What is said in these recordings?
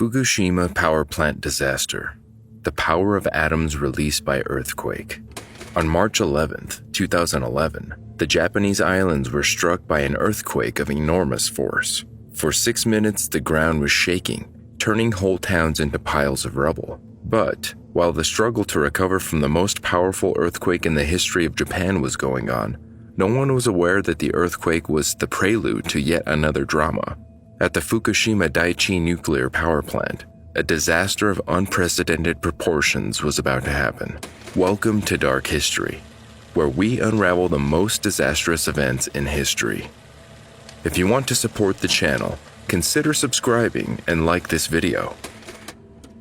Fukushima power plant disaster. The power of atoms released by earthquake. On March 11, 2011, the Japanese islands were struck by an earthquake of enormous force. For 6 minutes, the ground was shaking, turning whole towns into piles of rubble. But while the struggle to recover from the most powerful earthquake in the history of Japan was going on, no one was aware that the earthquake was the prelude to yet another drama. At the Fukushima Daiichi nuclear power plant, a disaster of unprecedented proportions was about to happen. Welcome to Dark History, where we unravel the most disastrous events in history. If you want to support the channel, consider subscribing and like this video.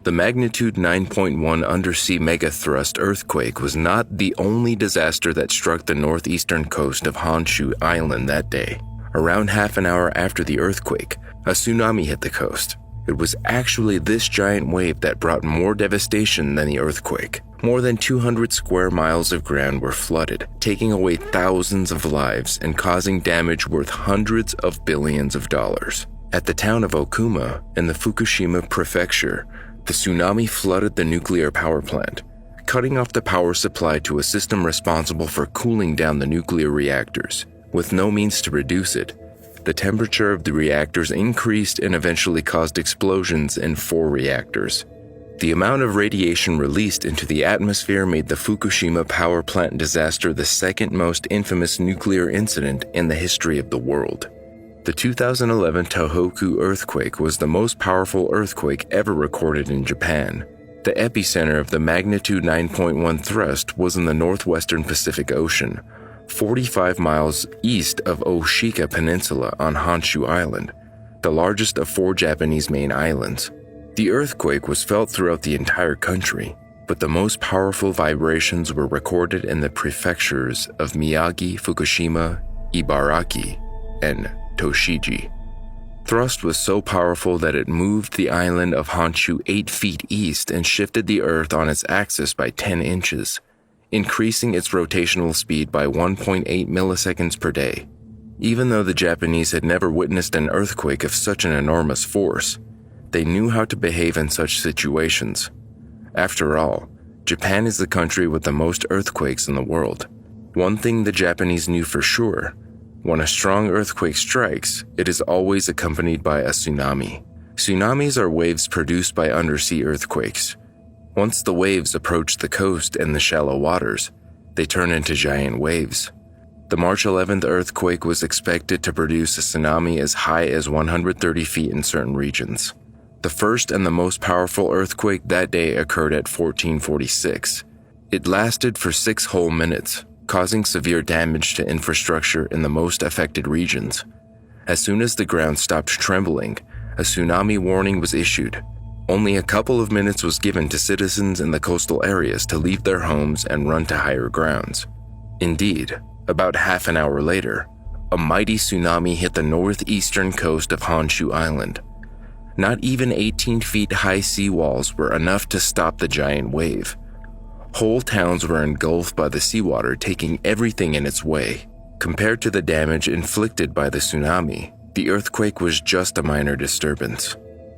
The magnitude 9.1 undersea megathrust earthquake was not the only disaster that struck the northeastern coast of Honshu Island that day. Around half an hour after the earthquake, a tsunami hit the coast. It was actually this giant wave that brought more devastation than the earthquake. More than 200 square miles of ground were flooded, taking away thousands of lives and causing damage worth hundreds of billions of dollars. At the town of Okuma, in the Fukushima prefecture, the tsunami flooded the nuclear power plant, cutting off the power supply to a system responsible for cooling down the nuclear reactors. With no means to reduce it, the temperature of the reactors increased and eventually caused explosions in 4 reactors. The amount of radiation released into the atmosphere made the Fukushima power plant disaster the second most infamous nuclear incident in the history of the world. The 2011 Tohoku earthquake was the most powerful earthquake ever recorded in Japan. The epicenter of the magnitude 9.1 thrust was in the northwestern Pacific Ocean, 45 miles east of Oshika Peninsula on Honshu Island, the largest of 4 Japanese main islands. The earthquake was felt throughout the entire country, but the most powerful vibrations were recorded in the prefectures of Miyagi, Fukushima, Ibaraki, and Toshiji. Thrust was so powerful that it moved the island of Honshu 8 feet east and shifted the earth on its axis by 10 inches. Increasing its rotational speed by 1.8 milliseconds per day. Even though the Japanese had never witnessed an earthquake of such an enormous force, they knew how to behave in such situations. After all, Japan is the country with the most earthquakes in the world. One thing the Japanese knew for sure: when a strong earthquake strikes, it is always accompanied by a tsunami. Tsunamis are waves produced by undersea earthquakes. Once the waves approach the coast and the shallow waters, they turn into giant waves. The March 11th earthquake was expected to produce a tsunami as high as 130 feet in certain regions. The first and the most powerful earthquake that day occurred at 1446. It lasted for 6 whole minutes, causing severe damage to infrastructure in the most affected regions. As soon as the ground stopped trembling, a tsunami warning was issued. Only a couple of minutes was given to citizens in the coastal areas to leave their homes and run to higher grounds. Indeed, about half an hour later, a mighty tsunami hit the northeastern coast of Honshu Island. Not even 18 feet high seawalls were enough to stop the giant wave. Whole towns were engulfed by the seawater, taking everything in its way. Compared to the damage inflicted by the tsunami, the earthquake was just a minor disturbance.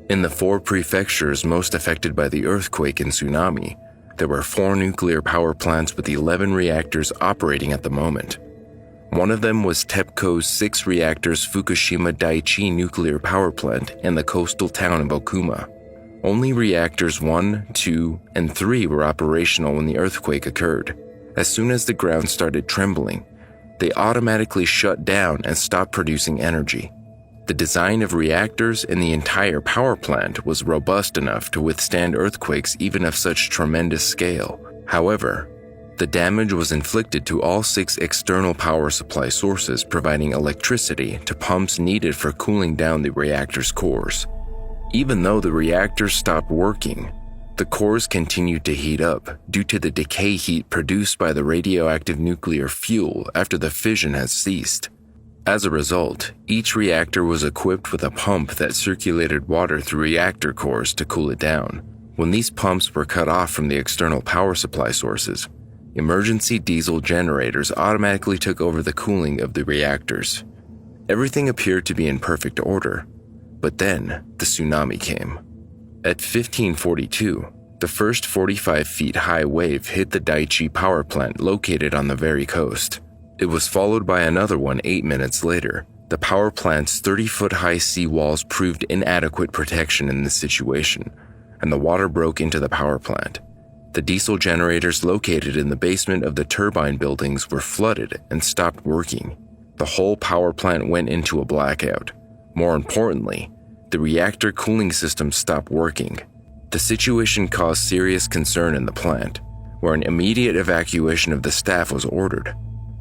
In the 4 prefectures most affected by the earthquake and tsunami, there were 4 nuclear power plants with 11 reactors operating at the moment. One of them was TEPCO's 6 reactors Fukushima Daiichi nuclear power plant in the coastal town of Okuma. Only reactors 1, 2, and 3 were operational when the earthquake occurred. As soon as the ground started trembling, they automatically shut down and stopped producing energy. The design of reactors in the entire power plant was robust enough to withstand earthquakes even of such tremendous scale. However, the damage was inflicted to all 6 external power supply sources providing electricity to pumps needed for cooling down the reactor's cores. Even though the reactors stopped working, the cores continued to heat up due to the decay heat produced by the radioactive nuclear fuel after the fission has ceased. As a result, each reactor was equipped with a pump that circulated water through reactor cores to cool it down. When these pumps were cut off from the external power supply sources, emergency diesel generators automatically took over the cooling of the reactors. Everything appeared to be in perfect order, but then the tsunami came. At 1542, the first 45 feet high wave hit the Daiichi power plant located on the very coast. It was followed by another one 8 minutes later. The power plant's 30-foot high seawalls proved inadequate protection in this situation, and the water broke into the power plant. The diesel generators located in the basement of the turbine buildings were flooded and stopped working. The whole power plant went into a blackout. More importantly, the reactor cooling system stopped working. The situation caused serious concern in the plant, where an immediate evacuation of the staff was ordered.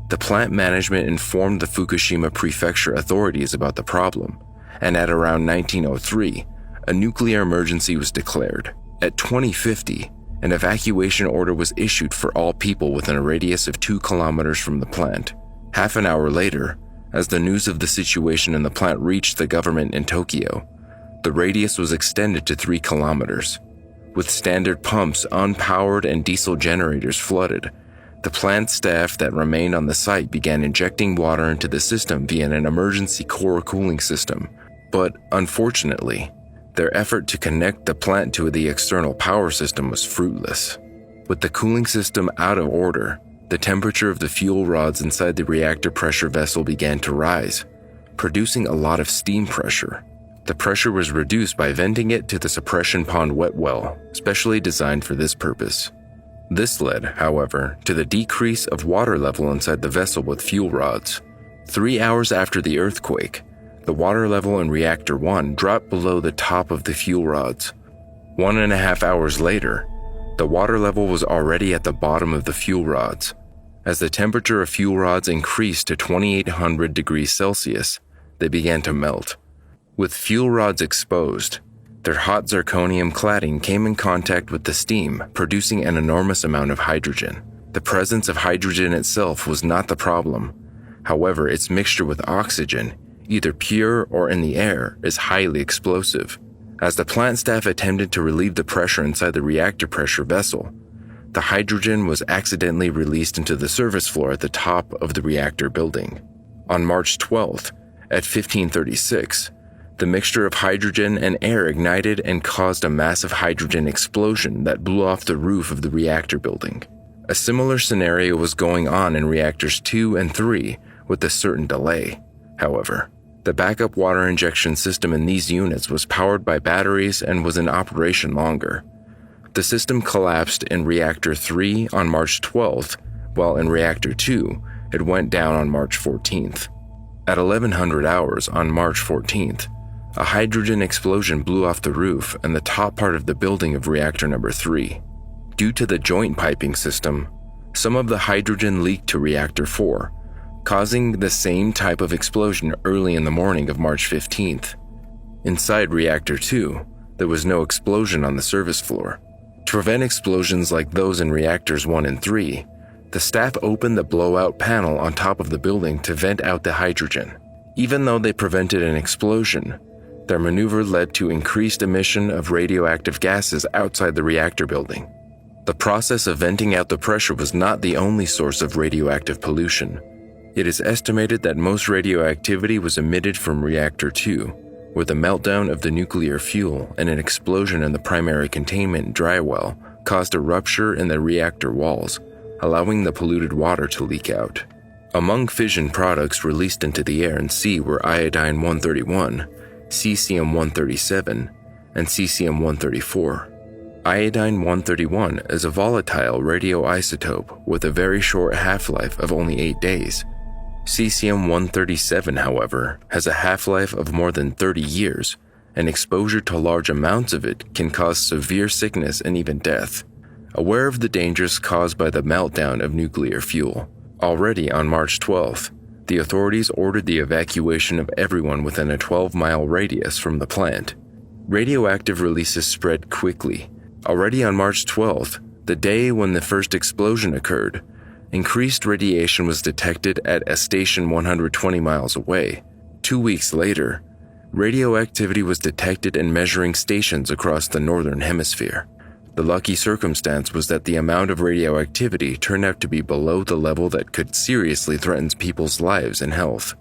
The plant management informed the Fukushima prefecture authorities about the problem, and at around 1903, a nuclear emergency was declared. At 2050, an evacuation order was issued for all people within a radius of 2 kilometers from the plant. Half an hour later, as the news of the situation in the plant reached the government in Tokyo, the radius was extended to 3 kilometers. With standard pumps unpowered and diesel generators flooded, the plant staff that remained on the site began injecting water into the system via an emergency core cooling system. But unfortunately, their effort to connect the plant to the external power system was fruitless. With the cooling system out of order, the temperature of the fuel rods inside the reactor pressure vessel began to rise, producing a lot of steam pressure. The pressure was reduced by venting it to the suppression pond wet well, specially designed for this purpose. This led, however, to the decrease of water level inside the vessel with fuel rods. 3 hours after the earthquake, the water level in Reactor 1 dropped below the top of the fuel rods. 1.5 hours later, the water level was already at the bottom of the fuel rods. As the temperature of fuel rods increased to 2800 degrees Celsius, they began to melt. With fuel rods exposed, their hot zirconium cladding came in contact with the steam, producing an enormous amount of hydrogen. The presence of hydrogen itself was not the problem. However, its mixture with oxygen, either pure or in the air, is highly explosive. As the plant staff attempted to relieve the pressure inside the reactor pressure vessel, the hydrogen was accidentally released into the service floor at the top of the reactor building. On March 12th, at 1536, the mixture of hydrogen and air ignited and caused a massive hydrogen explosion that blew off the roof of the reactor building. A similar scenario was going on in reactors 2 and 3 with a certain delay. However, the backup water injection system in these units was powered by batteries and was in operation longer. The system collapsed in Reactor 3 on March 12th, while in Reactor 2, it went down on March 14th. At 1100 hours on March 14th, a hydrogen explosion blew off the roof and the top part of the building of reactor number 3. Due to the joint piping system, some of the hydrogen leaked to reactor 4, causing the same type of explosion early in the morning of March 15th. Inside reactor 2, there was no explosion on the service floor. To prevent explosions like those in reactors 1 and 3, the staff opened the blowout panel on top of the building to vent out the hydrogen. Even though they prevented an explosion, their maneuver led to increased emission of radioactive gases outside the reactor building. The process of venting out the pressure was not the only source of radioactive pollution. It is estimated that most radioactivity was emitted from Reactor 2, where the meltdown of the nuclear fuel and an explosion in the primary containment dry well caused a rupture in the reactor walls, allowing the polluted water to leak out. Among fission products released into the air and sea were iodine-131, cesium-137, and cesium-134. Iodine-131 is a volatile radioisotope with a very short half-life of only 8 days. Cesium-137, however, has a half-life of more than 30 years, and exposure to large amounts of it can cause severe sickness and even death. Aware of the dangers caused by the meltdown of nuclear fuel, already on March 12th, the authorities ordered the evacuation of everyone within a 12-mile radius from the plant. Radioactive releases spread quickly. Already on March 12th, the day when the first explosion occurred, increased radiation was detected at a station 120 miles away. 2 weeks later, radioactivity was detected in measuring stations across the northern hemisphere. The lucky circumstance was that the amount of radioactivity turned out to be below the level that could seriously threaten people's lives and health.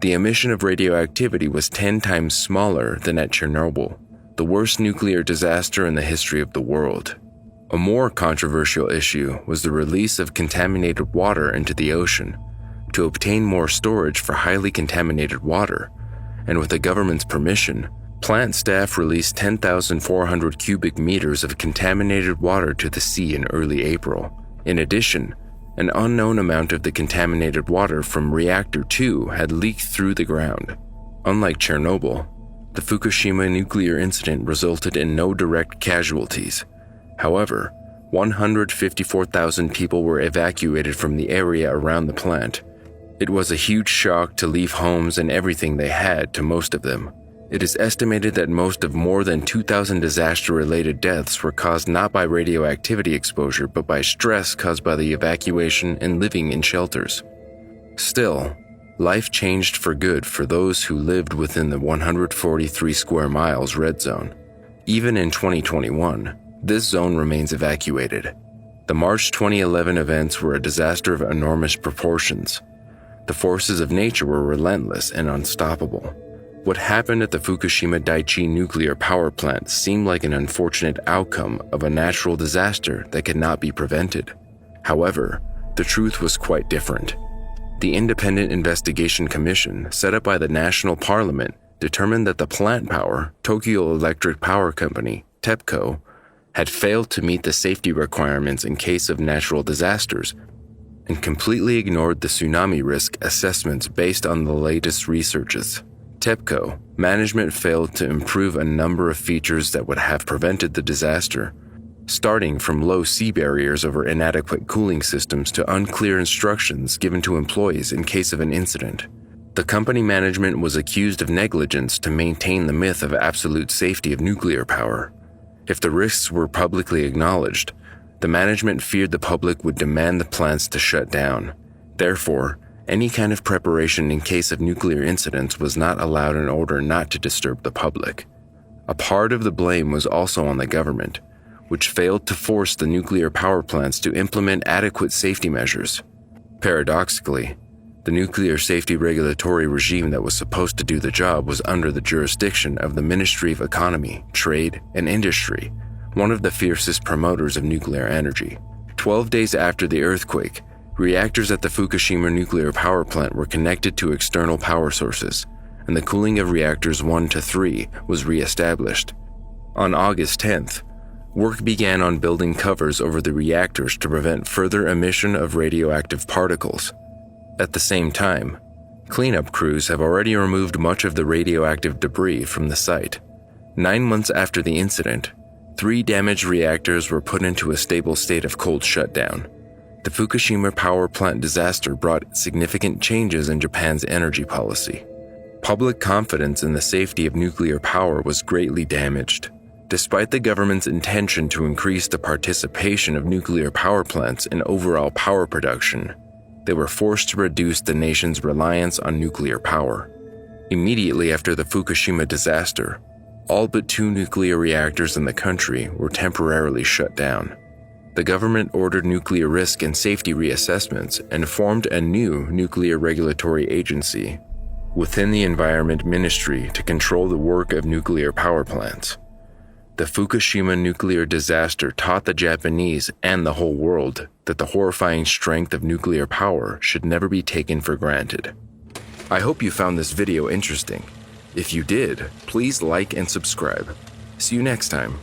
The emission of radioactivity was 10 times smaller than at Chernobyl. the worst nuclear disaster in the history of the world. A more controversial issue was the release of contaminated water into the ocean to obtain more storage for highly contaminated water, and with the government's permission, plant staff released 10,400 cubic meters of contaminated water to the sea in early April. In addition, an unknown amount of the contaminated water from Reactor 2 had leaked through the ground. Unlike Chernobyl, the Fukushima nuclear incident resulted in no direct casualties. However, 154,000 people were evacuated from the area around the plant. It was a huge shock to leave homes and everything they had to most of them. It is estimated that most of more than 2,000 disaster-related deaths were caused not by radioactivity exposure but by stress caused by the evacuation and living in shelters. Still, life changed for good for those who lived within the 143 square miles red zone. Even in 2021, this zone remains evacuated. The March 2011 events were a disaster of enormous proportions. The forces of nature were relentless and unstoppable. What happened at the Fukushima Daiichi nuclear power plant seemed like an unfortunate outcome of a natural disaster that could not be prevented. However, the truth was quite different. The Independent Investigation Commission, set up by the National Parliament, determined that the plant power, Tokyo Electric Power Company, TEPCO, had failed to meet the safety requirements in case of natural disasters and completely ignored the tsunami risk assessments based on the latest researches. TEPCO management failed to improve a number of features that would have prevented the disaster, starting from low sea barriers over inadequate cooling systems to unclear instructions given to employees in case of an incident. The company management was accused of negligence to maintain the myth of absolute safety of nuclear power. If the risks were publicly acknowledged, the management feared the public would demand the plants to shut down. Therefore, any kind of preparation in case of nuclear incidents was not allowed in order not to disturb the public. A part of the blame was also on the government, which failed to force the nuclear power plants to implement adequate safety measures. Paradoxically, the nuclear safety regulatory regime that was supposed to do the job was under the jurisdiction of the Ministry of Economy, Trade, and Industry, one of the fiercest promoters of nuclear energy. 12 days after the earthquake, reactors at the Fukushima nuclear power plant were connected to external power sources, and the cooling of reactors 1 to 3 was re-established. On August 10th, work began on building covers over the reactors to prevent further emission of radioactive particles. At the same time, cleanup crews have already removed much of the radioactive debris from the site. 9 months after the incident, 3 damaged reactors were put into a stable state of cold shutdown. The Fukushima power plant disaster brought significant changes in Japan's energy policy. Public confidence in the safety of nuclear power was greatly damaged. Despite the government's intention to increase the participation of nuclear power plants in overall power production, they were forced to reduce the nation's reliance on nuclear power. Immediately after the Fukushima disaster, all but 2 nuclear reactors in the country were temporarily shut down. The government ordered nuclear risk and safety reassessments and formed a new nuclear regulatory agency within the Environment Ministry to control the work of nuclear power plants. The Fukushima nuclear disaster taught the Japanese and the whole world that the horrifying strength of nuclear power should never be taken for granted. I hope you found this video interesting. If you did, please like and subscribe. See you next time.